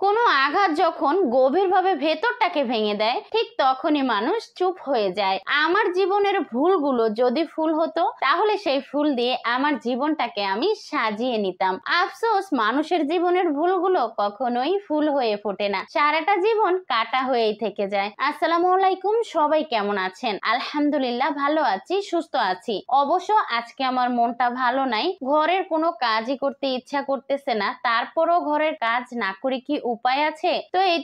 কোনো আঘাত যখন গভীরভাবে ভেতরটাকে ভেঙে দেয়, ঠিক তখনই মানুষ চুপ হয়ে যায়। আমার জীবনের ভুলগুলো যদি ফুল হতো, তাহলে সেই ফুল দিয়ে আমার জীবনটাকে আমি সাজিয়ে নিতাম। আফসোস, মানুষের জীবনের ভুলগুলো কখনোই ফুল হয়ে ফোটে না, সারাটা জীবন কাটা হয়েই থেকে যায়। আসসালামু আলাইকুম, সবাই কেমন আছেন? আলহামদুলিল্লাহ ভালো আছি, সুস্থ আছি। অবশ্য আজকে আমার মনটা ভালো নাই, ঘরের কোনো কাজই করতে ইচ্ছা করতেছে না। তারপরও ঘরের কাজ না করে কি উপায় আছে?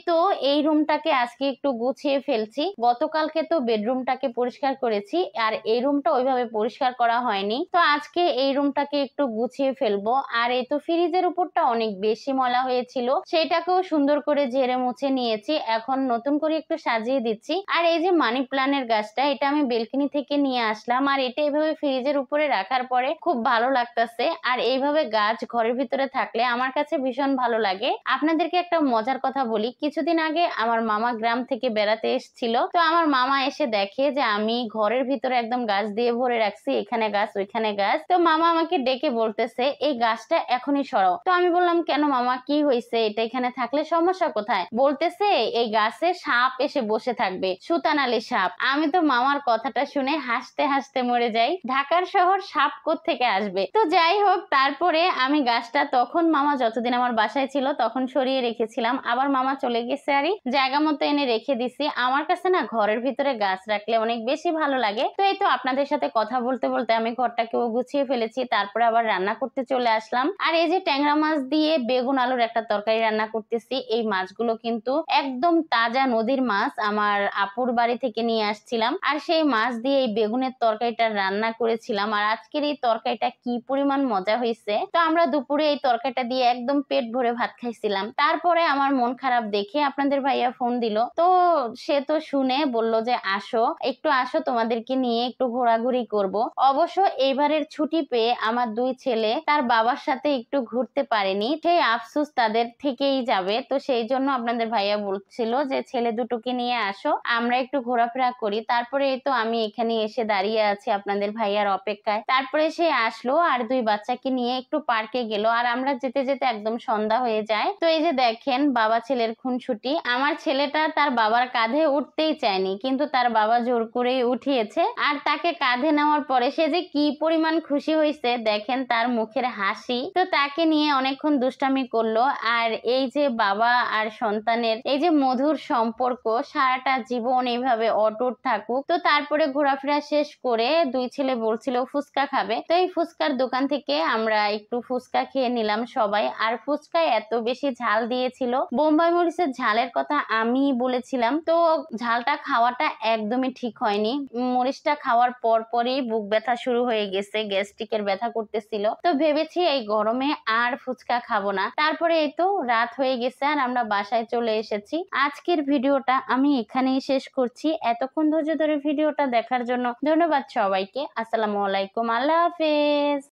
তো এই রুমটাকে আজকে একটু গুছিয়ে ফেলছি। গতকালকে তো বেডরুমটাকে পরিষ্কার করেছি, আর এই রুমটা ওইভাবে পরিষ্কার করা হয়নি। তো আজকে এই রুমটাকে একটু গুছিয়ে ফেলবো। আর এই তো ফ্রিজের উপরটা অনেক বেশি ময়লা হয়েছিল, সেটাকেও সুন্দর করে ঝেড়ে মুছে নিয়েছি। এখন নতুন করে একটু সাজিয়ে দিচ্ছি। আর এই যে মানি প্ল্যান্টের গাছটা, এটা আমি বেলকনি থেকে নিয়ে আসলাম, আর এটা এইভাবে ফ্রিজের উপরে রাখার পরে খুব ভালো লাগতেছে। আর এইভাবে গাছ ঘরের ভিতরে থাকলে আমার কাছে ভীষণ ভালো লাগে। আপনাদেরকে একটা মজার কথা বলি, কিছুদিন আগে আমার মামা গ্রাম থেকে বেড়াতে এসেছিল। তো আমার মামা এসে দেখে যে আমি ঘরের ভিতরে একদম গাছ দিয়ে ভরে রাখছি, এখানে গাছ ওইখানে গাছ। তো মামা আমাকে ডেকে বলতেছে, এই গাছটা এখনই সরাও। তো আমি বললাম, কেন মামা, কি হয়েছে? এটা এখানে থাকলে সমস্যা কোথায়? বলতেছে, এই গাছে সাপ এসে বসে থাকবে, সুতানালি সাপ। আমি তো মামার কথাটা শুনে হাসতে হাসতে মরে যাই। ঢাকার শহর সাপ কোত্থেকে আসবে? তো যাই হোক, তারপরে আমি গাছটা তখন মামা যতদিন আমার বাসায় ছিল তখন সরিয়ে রেখেছিলাম। আবার মামা চলে গেছে, আর জায়গা মতো এনে রেখে দিছি। আমার কাছে না ঘরের ভিতরে গাছ রাখলে অনেক বেশি ভালো লাগে। তো এই তো আপনাদের সাথে কথা বলতে বলতে আমি ঘরটাকেও গুছিয়ে ফেলেছি। তারপরে আবার রান্না করতে চলে আসলাম। আর এই যে ট্যাংরা মাছ দিয়ে বেগুন আলুর একটা তরকারি রান্না করতেছি। এই মাছগুলো কিন্তু একদম তাজা নদীর মাছ, আমার আপুর বাড়ি থেকে নিয়ে আসছিলাম। আর সেই মাছ দিয়ে এই বেগুনের তরকারিটা রান্না করেছিলাম। আর আজকের এই তরকারিটা কি পরিমাণ মজা হয়েছে! তো আমরা দুপুরে এই তরকারিটা দিয়ে একদম পেট ভরে ভাত খাইছিলাম। তারপরে আমার মন খারাপ দেখে আপনাদের ভাইয়া ফোন দিল। তো সে তো শুনে বলল যে আসো, একটু আসো, তোমাদেরকে নিয়ে একটু ঘোরাঘুরি করব। অবশ্য এইবারের ছুটি পেয়ে আমার দুই ছেলে তার বাবার সাথে একটু ঘুরতে পারেনি, সেই আফসোস তাদের থেকেই যাবে। তো সেই জন্য আপনাদের ভাইয়া বলছিল যে ছেলে দুটোকে নিয়ে আসো, আমরা একটু ঘোরাফেরা করি। তারপরে এই তো আমি এখানে এসে দাঁড়িয়ে আছি আপনাদের ভাইয়ার অপেক্ষায়। তারপরে সে আসলো আর দুই বাচ্চাকে নিয়ে একটু পার্কে গেল। আর আমরা যেতে যেতে একদম সন্ধ্যা হয়ে যায়। তো এই যে দেখেন, বাবা ছেলের খুনসুটি। আমার ছেলেটা তার বাবার কাঁধে উঠতেই চায়নি, কিন্তু তার বাবা জোর করে উঠিয়েছে। আর তাকে কাঁধে নেওয়ার পরে সে যে কি পরিমাণ খুশি হয়েছে দেখেন তার মুখের হাসি। তো তাকে নিয়ে অনেকক্ষণ দুষ্টামি করলো। আর এই যে বাবা আর সন্তানের এই যে মধুর সম্পর্ক সারাটা জীবন এইভাবে অটুট থাকুক। তো তারপরে ঘোরাফেরা শেষ করে দুই ছেলে বলছিল ফুচকা খাবে। তো এই ফুচকার দোকান থেকে আমরা একটু ফুচকা খেয়ে নিলাম সবাই। আর ফুচকায় এত বেশি ঝাল দিয়েছিল, বোম্বাই মরিচের ঝালের কথা আমি বলেছিলাম। তো ঝালটা খাওয়াটা একদমই ঠিক হয়নি। মরিচটা খাওয়ার পরই বুক ব্যথা শুরু হয়ে গেছে, গ্যাস্ট্রিকের ব্যথা করতেছিল। তো ভেবেছি এই গরমে আর ফুচকা খাবো না। তারপরে এই তো রাত হয়ে গেছে আর আমরা বাসায় চলে এসেছি। আজকের ভিডিওটা আমি এখানেই শেষ করছি। এতক্ষণ ধৈর্য ধরে ভিডিওটা দেখার জন্য ধন্যবাদ সবাইকে। আসসালামু আলাইকুম, আল্লাহ হাফেজ।